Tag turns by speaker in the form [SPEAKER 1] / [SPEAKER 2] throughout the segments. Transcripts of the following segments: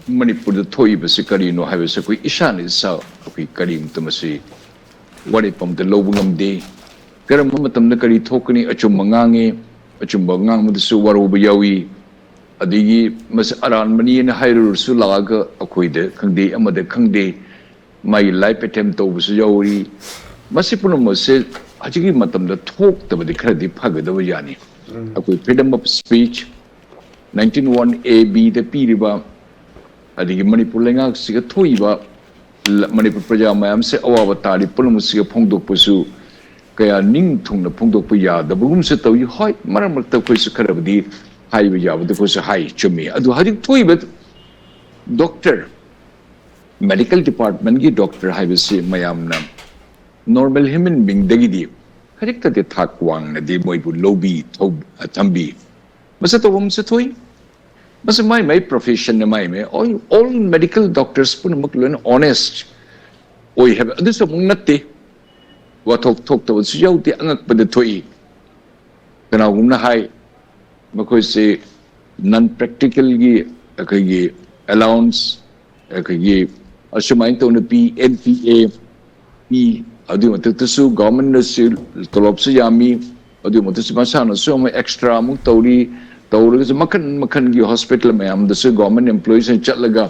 [SPEAKER 1] Manipur the Toy Basicari no have a sequi Ishan is so Karim Tamasi. What if the Lobungam day? Karamamatam the Kari Tokani, Achumangangi, Achumbangang with the Suwarubayawi, Adigi, Mas Aran Mani and Hairu Sulaga, Akwide, Kangde, Amade Kangde, my life attempt over Yauri. Masipunum said, Hajigi Matam the talk about the credit Pagadavayani. Akwi freedom of speech, 1901A, the Piriba, Adigi Manipur Lenga, Sigatoiba, Manipur Prajamayam, say, Avatari, Pulamusia Pongdo Pusu, Kaya Ning Tung the Pongdo Puya, the Boom Seto, you hide, Maramata Kusakarabdi, Highway, the Kusa High, Chumi. Adu Hadik Toibet, doctor, medical department, gi doctor, Highway, Mayamna, normal human being, Degidi. Harikta de takwang na de moy bu lobby tob tambi masa to sa toy masa may profession na may all medical doctors pun makluan honest oy have adu sa mong natte wa tok to su yaw ti angak pa de toy kana gumna hay makoy se non practical gi akay allowance akay asumay to na NPA P Adu matutusu government na sil tolop sa yami adu matutusu masana so may extra mong tawri sa makan gi hospital mayam da sa government employees ang chatlaga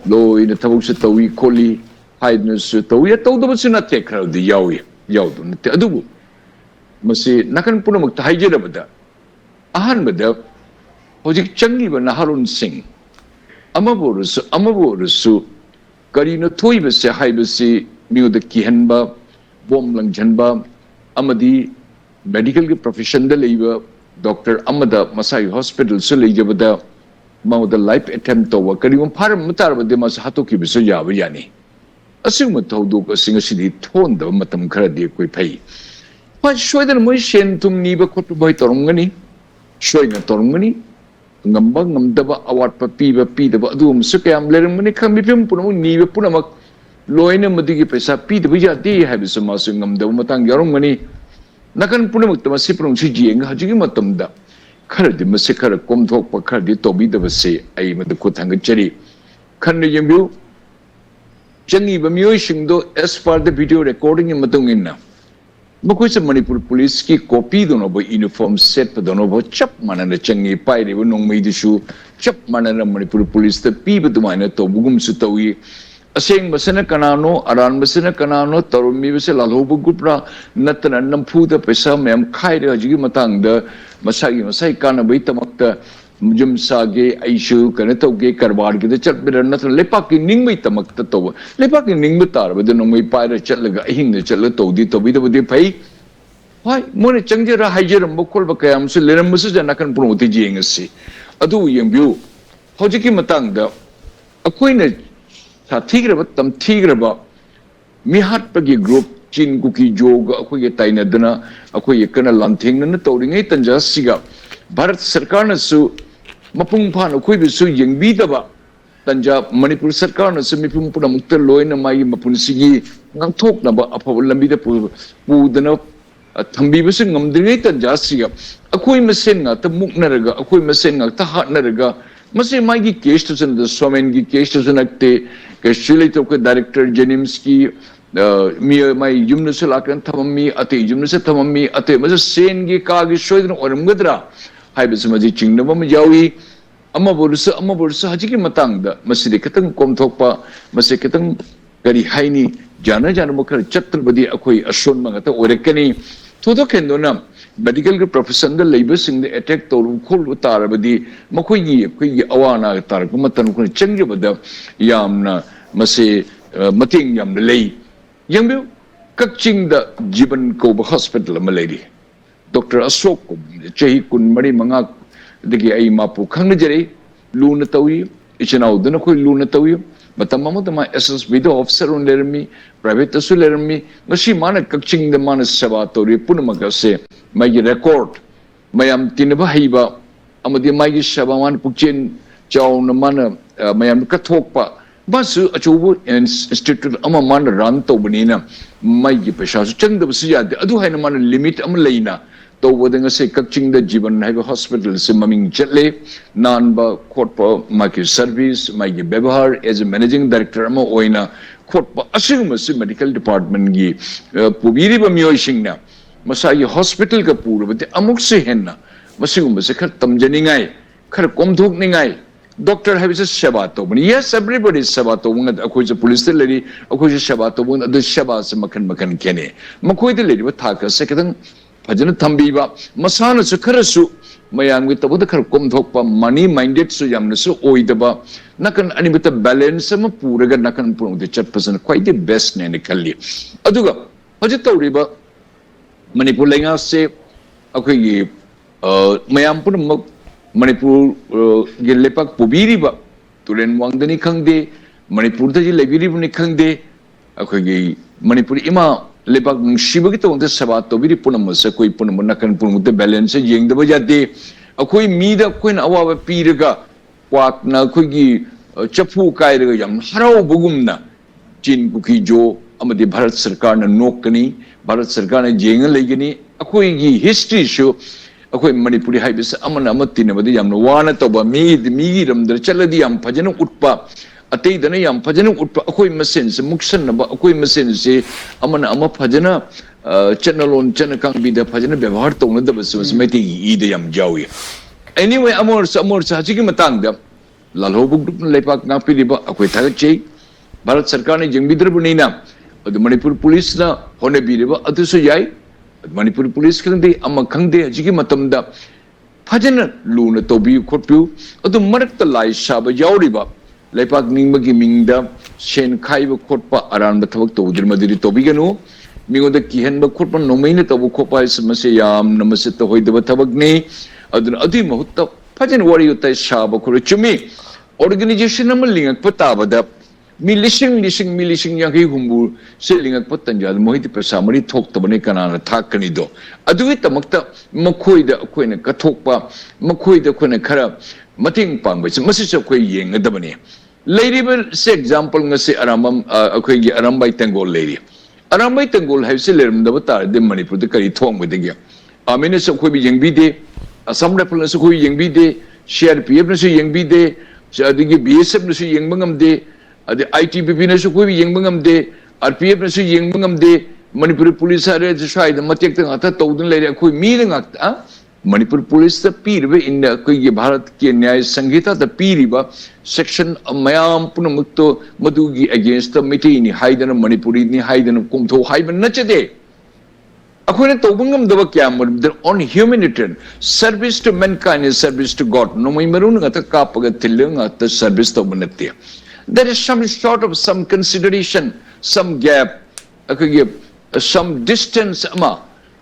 [SPEAKER 1] lo ina tawag sa tawi koli hide na sa tawi at tawag dapat sina take crowd di yaw do nati adu masi nakan puno magtahay jira bada ahan bada hojik changi ba naharun sing amaborusu karino toy ba sa hay ba si miyo da kihan ba Bom lang janba amadi medical profession da leiba doctor amada masai hospital so leijabada mau the life attempt to kari um par mutar bade mas hatu ki biso ya yani asing matau do ka singa sidi thon da matam khara de koi phai pa shoidan moi shen tum ni ba khot boy torongani shoina torongani ngamba ngamdaba awat pa pi da ba adum su kayam lerang mani kham bipim puno ni ba punamak Loina Madigi Pesa, Peter Vijati have some masungam, the Matang Yaromani. Nakan Punamak, the Masiprum Siji, and Hajimatumda. Kara the Massacre, Comtok, Pakadi, Tobi, the Vase, I am the Kotanga Cherry. Kanda Yambu Changi Bamuishing, though, as far the video recording in Matungina. Makusa Manipur police ki copy the noble uniform set for the noble Chapman and the Changi Pai, they were no made issue. Chapman and the Manipur police, the people to mine at Tobugum Sutawi. Asing basana kanano, aran basana kanano, tarumi basa lalhobu gupra, natana nampuda pesa mayam kaida jigi matang da masai kana baita makta mujum sage aishu kanatoge karbar ki chat bira natana lepa ki ning baita makta to lepa ki ning batar bada no mai paira chat laga hing ne chat la to di da bade pai hai mone changjera haijeram bokol ba kayam su leram musu jana kan promote jingasi adu yembu hojiki matang da akoina Sa tigraba tam tigraba mihat pagi group chin kuki joga ako ye taina dana ako ye kana lanthing na tawring ay tanja siga Bharat Sarkar na su mapung phan ako bisu yengbi daba tanja Manipur Sarkar na su mipung puna mukta loy na mai mapun sigi ngang thok na ba apaw lambi da pu dana thambi bisu ngamdri tanja siga ako masen nga ta muknaraga ako masen nga ta hatnaraga Masi mai case to the Swamen case to the Kashili to director Jenimski, my Jumnusel Akan Tamami, Ate Jumnus Tamami, Ate Masa Sengi Kagi Shodan or Mudra, Hibismaji Chingdom Jawi, Amabursa, Hajiki Matanga, Masidikatan Komtopa, Masikatan Gari Haini, Jana Janamaka, Chatrabadi Akoi, Ashon Mangata, Orekani, Todo Kendonam. Medical profession the labors in the attack to cool with Tarabadi, Makoyi, Awana, Tarkumatan, change of the Yamna, Mase, Mating Yam the lay. Yambu, catching the Jiban Koba Hospital, my lady. Dr. Asoko, Chehikun Mari Mangak, the Gai Mapu Kangajari, Luna Tawi, Ichanau, the Nako Luna Tawi, but the moment my essence video officer on Lermi, private Lermi, Mashimana catching the Manas Sabatori, Punamagase. May record mayam tinabahiba amadi may shabaman pugchin chow naman mayam katokpa basu achubu institute amaman ran to banina may pasha chang da siya adu hay naman limit am layna तौबदंग से Kakching the जीवन है hospital से ममिंग चले नानबा खोटपा माकी service माकी व्यवहार as a managing director अमा ओइना खोटपा असिगुम से medical department की पुबीरिबा मियोइसिंगना Masai hospital का पूरबते अमुक से हेन्ना मसिगुम से खर तमजनिंगाय खर कोमथोकनिंगाय डॉक्टर है सेवा तौबनी यस एवरीबॉडी सेवा तौबंग अखोइ पुलिस लेरी अखोइ सेवा तौबंग अदु सेवा से मखन मखन केने मखोइद लेरिबा थाक से खतंग फजन थंबीबा मसाना से खरसु मयांग तबद खर कोमथोकपा मनी माइंडेड सु यामनसु ओइदबा नकन अनिबत बैलेंस म पूरगा नकन पुरंग चटपसन क्वाइट द बेस्ट ने खल्ली अदुगा हजि तौरिबा मणिपुर लेंगा से अखोइ मयाम पुनमक मणिपुर गे लेपाक पुबीरिबा तुरेन वांगदनी खंगदे मणिपुर दजी लेबिरिबनि खंगदे अखोइ मणिपुर इमा लेपाक नुसिबगी तोंते सेवा तोबिरि पुनमस कोई पुनम नकन पुनमुते बैलेंस येंगदब जाते अखोइ मीदा कोइन अवाबा पीरगा क्वाकना अखोइगी चफु कायरगा याम हराव बुगुमना चीन कुकी जो अमदि भारत सरकार न नोकनी भारत सरकार न येंग लेगनी अखोइगी हिस्ट्री शो अखोइ मणिपुरी हाइबिस अमन अमतिनबदि याम वाना तोबा मीगी रमदर चलदी याम फजन उटपा अतैदना याम फजन उटपा अखोइ मसेन से मुक्सनबा अखोइ मसेन से अमन अम फजन चनलोन चनकांगबिदा फजन व्यवहार तौनदबस मेति ईद याम जावी एनीवे अमोर हजिगी मतंगदा लालहोबुक लेपाक नापिरिबा अखोइ थागचै भारत सरकार ने जंगबिद्रबनिना मणिपुर पुलिस ना होनेबिरिबा अदुसु याई मणिपुर पुलिस खंगदे अम खंगदे हजिगी मतमदा फजन लूना तोबियु खोटपियु अदु मरक्ता लाई साबा यावरिबा लेपाक निंबगी मिंगदा शेन खाइब खोटपा अरानब थबक तौद्रि मदिरि तोबिगनु मिंगोदा किहनब खोटपा नोमैना तबु खोपा समसे याम नमसे तहोइदब थबकने अदुन अदि महत्ता फजन वरी उतै साबा खोर चुमी ऑर्गेनाइजेशन अम लिंगक पताबदा मी लिसिंग यांगै हुंबु से लिंगक पतंजा मोहित पैसा मरी थोक्तबने कनाना थाकनिदो अदुगि तमक्ता मखोइदा अखोइना कथोकपा मखोइदा अखोइना खरा मतिंग पांगबसे मसिस अखोइ येंगदबने लेरिबल से एग्जांपल ngase aramam अखोइगी अरमबाई तंगोल लेरि अरमबाई तंगोल हाइसे लेरमदब तारदे मणिपुर द करी थोंगबदेगे आमेने से अखोइ येंगबिदे असम राइफल से अखोइ येंगबिदे सीआरपीएफ ने से येंगबिदे अदिगी बीएसएफ ने से येंगबंगमदे अदे आईटीबीपी ने से कोई येंगबंगमदे आरपीएफ ने से येंगबंगमदे मणिपुर पुलिस हारे स्वाइद मतेक तंगाता तौदन लेरे अखोइ मीरंगाता मणिपुर पुलिस द पीरबे इन कोई भारत के न्याय संहिता द पीरिबा सेक्शन मयाम पुनमुक्तो मदुगी अगेंस्ट द मिटिनी हाइदन मणिपुरी नि हाइदन कुमथो हाइबन नचदे अखोने तौबंगम दब क्या मर on humanitarian service to mankind service to God नोमै मरुन गत कापग थिलंग अत सर्विस तो बनते there is some sort of some consideration some gap अखोगे some distance ama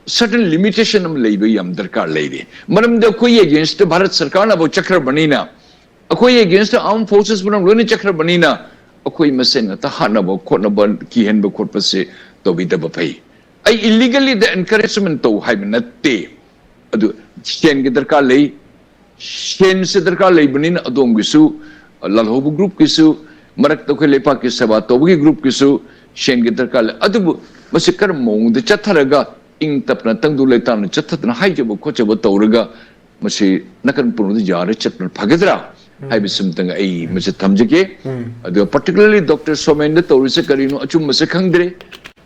[SPEAKER 1] certain limitation am leibe yam darkar leide maram de koi against Bharat सरकार ना वो चक्र बनीना अखोई against armed forces बनम लोने चक्र बनीना अखोई मसेन त हानबो खोनबो किहेनबो खोटपसे तो बिदब फै आई illegally the encouragement तो हाइब नते अदु शेन के दरकार ले शेन से दरकार ले बनीना अदोम गिसु लालहोबु ग्रुप किसु मरक तो के लेपा के सेवा तोबगी ग्रुप किसु शेन के दरकार ले अदु मसे कर मोंग द चथरगा इंग तपना तंगदु लेतान चथतना हाइजबो खोचबो तौरगा मसे नकन पुनु जारे चटन फगदरा हाइब समतंग आई मसे थमजके अदु पर्टिकुलरली डॉक्टर सोमेन द तौरिसे करिनो अचुम मसे खंगदरे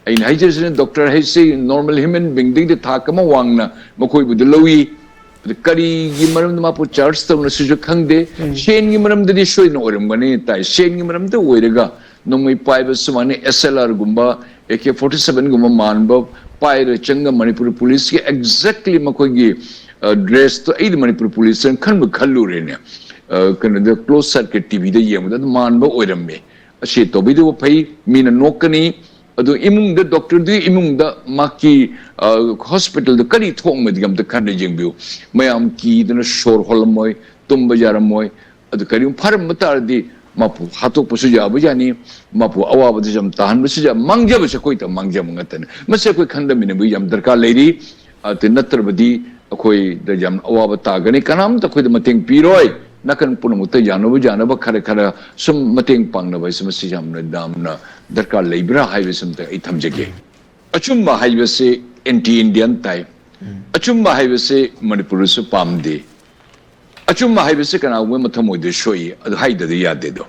[SPEAKER 1] आई हाइजसे डॉक्टर हाइसे नॉर्मल ह्यूमन बीइंग द थाकमा वांगना मखोय बुद लवी करी की मरम मापु चार्ज तौन सुजु खंगदे शेन की मरम ददि सोइन ओरमगने ताई शेन की मरम तो ओइरगा नोमै पाइब सुमाने एसएलआर गुम्बा AK-47 गुम्बा मानब पाइर चंग मणिपुर पुलिस के एग्जैक्टली मखोगी ड्रेस तो एद मणिपुर पुलिस खनब खल्लुरेने कन द क्लोज सर्किट टीवी दे येमद मानब ओइरमे असे तो बिदो फै मीना नोकनी अदो इमुंग द डॉक्टर द इमुंग द माकी हॉस्पिटल द करी थोंग में दिगम द खने जिंगबिउ मयाम की दन शोर होलमोय तुम बजारमोय अदो करी फरम बतारदी मापु हातो पसु जाबो जानी मापु अवाब द जम ताहन बसु जा मंगजब से कोई त मंगजम ngatan मसे कोई खंदमिने बु यम दरकार लेरी अते नत्रबदी अखोई द जम अवाब तागनी कनाम त कोई द मतेंग पीरोय नकन पुनमुत जानब खर खर सुम मतेंग पांगनब समस्या जामना दामना दरकार लेब्रा हाइवे समत आई थमजगे अचुम हाइवे से एंटी इंडियन ताई अचुम्बा हाइबसे मणिपुर से पामदे अचुम्बा हाइबसे कना वे मथमोइदे सोई अदु हाइददे यादे दो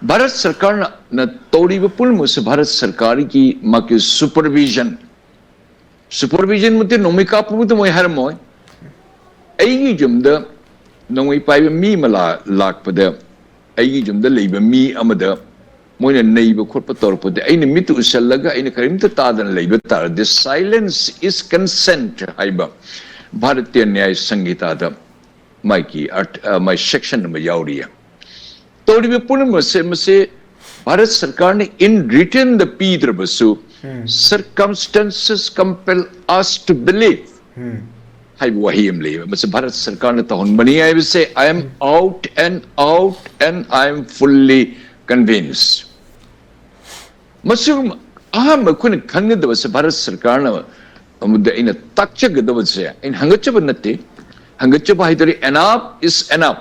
[SPEAKER 1] भारत सरकार न तौरीब पुलमु से भारत सरकार की माके सुपरविजन मुते नोमी कापुमुते मोय हरमोय एगी जुमद नोमी पाइब मी मला लाकपदे एगी जुमद लेब मी अमद मोयने नैब खोप तौरपदे अइने मित उसलगा अइने करिमत तादन लेब तार द साइलेंस इज कंसेंट हाइबा भारतीय न्याय संहिता द माइकी माइ सेक्शन में यावरिया तौरीब पुलमु से भारत सरकार ने इन रिटर्न द पीदर बसु circumstances compel us to believe हाई वही हम ले मतलब भारत सरकार ने तो हम बनी है वैसे I am out and I am fully convinced मतलब आम कुछ खंगे तो वैसे भारत सरकार ने मुद्दे इन तक तो वैसे इन हंगच्चे बनते हंगच्चे बाहर तरी enough is enough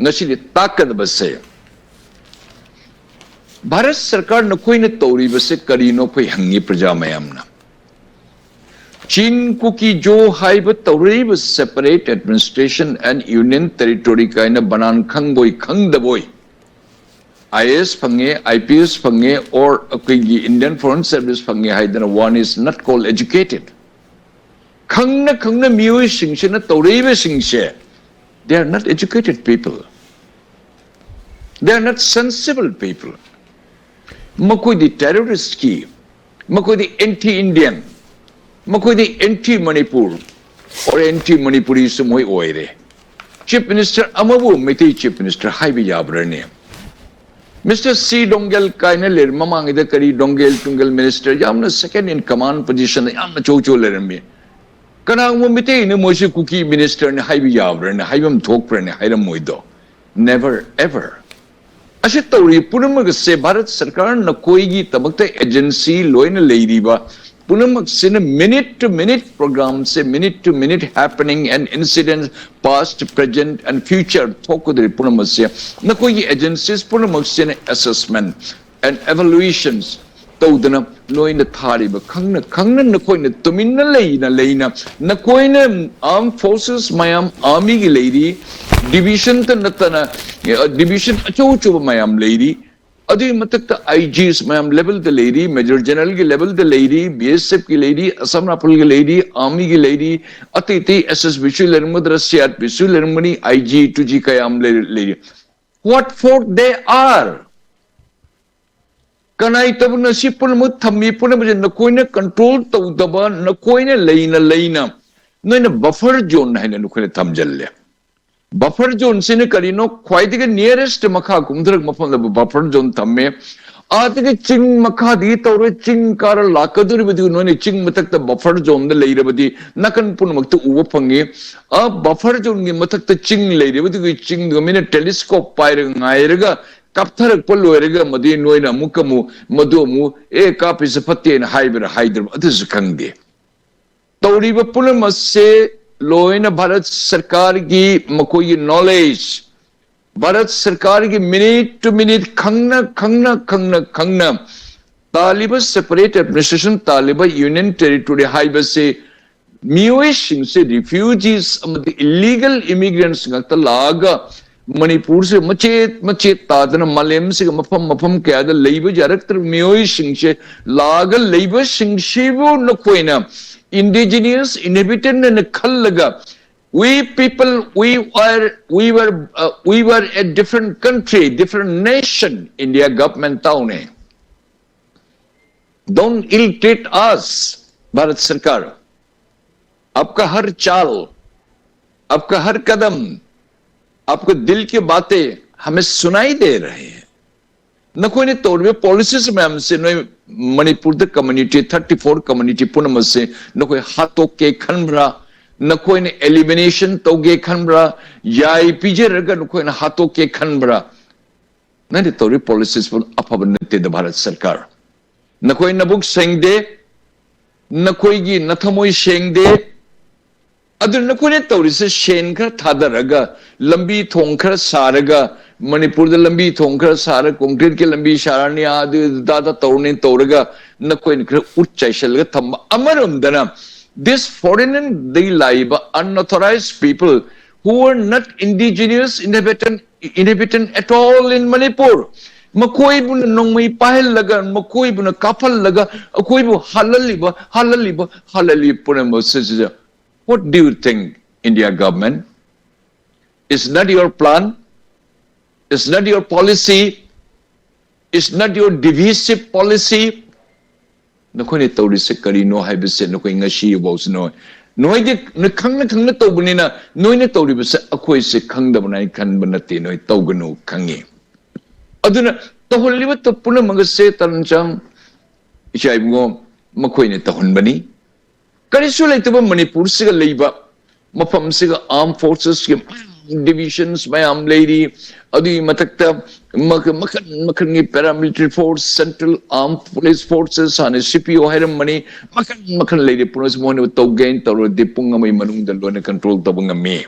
[SPEAKER 1] नशीली ताकत वैसे भारत सरकार न कोई ने तौरी बसे करी नो कोई हंगी प्रजा में हमना चीन को की जो हाइब तौरी बस separate administration and union territory का इन बनान खंग दबोई आईएएस फंगे आईपीएस फंगे और कोई इंडियन फॉरेन सर्विस फंगे हाइदन one is not called educated खंग न म्यूई सिंगसे न तौरी बे सिंगसे they are not educated people they are not sensible people मकोई दी टेररिस्ट की मकोई दी एंटी इंडियन मकोई दी एंटी मणिपुर और एंटी मणिपुरी से मोई ओइरे चीफ मिनिस्टर अमबु मिति चीफ मिनिस्टर हाइबी याब्रने मिस्टर सी डोंगेल काइने लेर ममांग इदे करी डोंगेल टुंगेल मिनिस्टर यामना सेकंड इन कमांड पोजीशन यामना चोचो लेरमे कनांग मो मिति ने मोसे कुकी मिनिस्टर ने हाइबी याब्रने हाइबम थोकप्रने हाइरम मोइदो नेवर एवर अशे तौरी पुनमक से भारत सरकार न कोई की तबकते एजेंसी लोइन लेरीबा पुनमक से न मिनट टू मिनट प्रोग्राम से minute to minute happening and incidents past present and future थोकदरी पुनमक से न कोई एजेंसीज पुनमक से न असेसमेंट एंड एवल्यूएशंस तौदना लोइन थारीबा खंगन न कोई न तुमिन लेना न कोई न आर्म फोर्सेस मयाम आर्मी की लेरी डिवीजन त नतना डिवीजन अचो मयाम लेरी अदि मतक आईजीस मयाम लेवल द लेरी मेजर जनरल की लेवल द लेरी बीएसएफ की लेरी असम राइफल की लेरी आर्मी की लेरी अतिथि एसएसबी शु लेरमद रशिया बिसु लेरमनी आईजी टूजी कयाम लेरी व्हाट फॉर दे आर कनाई तब नसी पुन थमी पुन न कोई ने कंट्रोल तौदब न कोई ने लेना नोइन बफर जोन है नुखने थमजल्ले बफर जोन से करीनो ख्वाइदगे नियरेस्ट मखा कुमधरक मफम बफर जोन थमे आदगे चिंग मखा दी तौर चिंग कार लाकदुरिबदी नोने चिंग मतक बफर जोन लेरबदी नकन पुनमक उब फंगे आ बफर जोन की मतक चिंग लेरबदी चिंग मिने टेलीस्कोप पाइर गायरगा कापथरक लोरगा मदी नोइना मुकमु मदोमु ए कापिस फत्तेन हाइबर हाइदर अदस खंगे तौरीब पुनम से लोइन भारत सरकार की मकोई नॉलेज भारत सरकार की minute to minute खंगना Talib separate administration Talib union territory HYBE से मियोइसिंग से रिफ्यूजीज इलीगल इमिग्रेंट्स लागा मणिपुर से मचेत तादन मलेम से मफम क्या लेब जरक्तर मियोइसिंग से लागा लेब सिंगसेबो नकोइना indigenous inhabitant and khallaga we people we were a different country different nation India government town hai don't ill treat us Bharat सरकार आपका हर चाल आपका हर कदम आपको दिल की बातें हमें सुनाई दे रहे हैं न कोई ने तौर में पॉलिसीज में हमसे न मणिपुर द कम्युनिटी 34 कम्युनिटी पुनम से न कोई हाथों के खनबरा न कोई ने एलिमिनेशन तोगे खनबरा या पीजे रगा न कोई ने हाथों के खनबरा न तौर पॉलिसीज पर अपबनते द भारत सरकार न कोई नबुक सेंगदे न कोई की नथमोई सेंगदे अदर न कोई ने तौर से शेन कर थादरगा लंबी थोंग कर सारगा मणिपुर लंबी थोंखर सारा कंक्रीट के लंबी सारानी आदि दादा तौरने तौरगा न कोई उच्चैशलगा थम अमरमदना this foreign they live unauthorized people who are not indigenous inhabitant at all in Manipur. Makoi bu nong mai pahel laga, makoi bu na kapal laga, akoi bu halali puna mo. What do you think, India government? Is not your plan? Is not your policy? Is not your divisive policy? Nakoi ni tawri se kari no hai bise nakoi ngashi yobos no. Noi de khang na tawbani na noi na tawri bise akoi se khang da banai khan banate noi tawgano khangi. Aduna tahulliba to puna magase tanchang isai ngo makoi ne tahun bani. Kari su lai taba Manipur siga leiba mafam siga armed forces ke divisions mayam lady adi matakta makan ni paramilitary force central armed police forces and CPO hiram mani makan lady punas mo ne to gain to de punga may manung dalo na control to bunga me